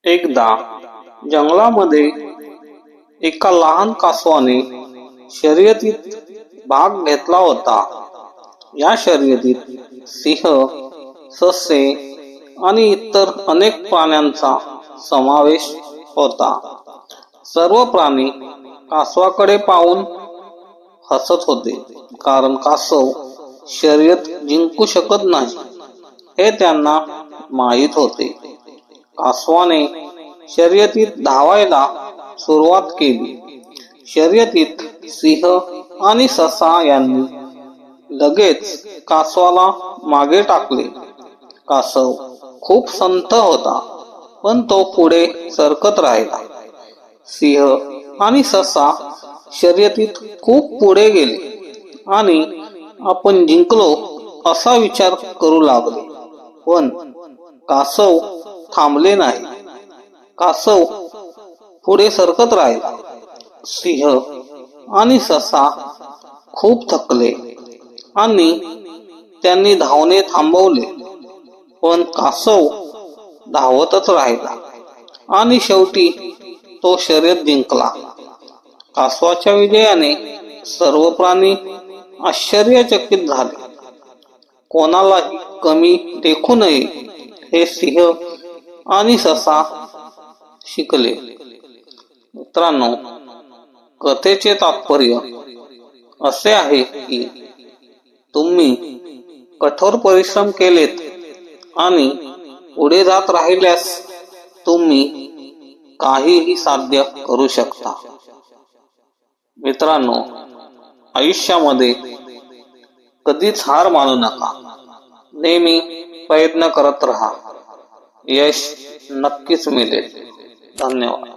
एकदा जंगलामध्ये एका लहान कासवाने शर्यतीत भाग घेतला होता. या शर्यतीत सिंह, ससे आणि इतर अनेक प्राण्यांचा समावेश होता. सर्व प्राणी कासवाकडे पाहून हसत होते, कारण कासव शर्यत जिंकू शकत नाही हे त्यांना माहीत होते. कासवाने शर्यतीत धावायला सुरुवात केली. शर्यतीत सिंह आणि ससा यांनी लगेच कासवाला मागे टाकले. कासव खूप संथ होता, पण तो पुढे सरकत राहिला. सिंह आणि ससा शर्यतीत खूप पुढे गेले आणि आपण जिंकलो असा विचार करू लागले. पण कासव थांबले नाही. कासव पुढे सरकत राहिला. सिंह आणि ससा खूप थकले आणि त्यांनी धावणे थांबवले. पण कासव धावतच राहिला आणि शेवटी तो शर्यत जिंकला. कासवाच्या विजयाने सर्व प्राणी आश्चर्यचकित झाले. कोणालाही कमी लेखू नये हे सिंह आणि ससा शिकले. मित्रांनो, कथेचे तात्पर्य असे आहे की तुम्ही कठोर परिश्रम केलेत आणि पुढे जात राहिल्यास तुम्ही काहीही साध्य करू शकता. मित्रांनो, आयुष्यामध्ये कधीच हार मानू नका. नेहमी प्रयत्न करत राहा. यश नक्कीच मिळेल. धन्यवाद.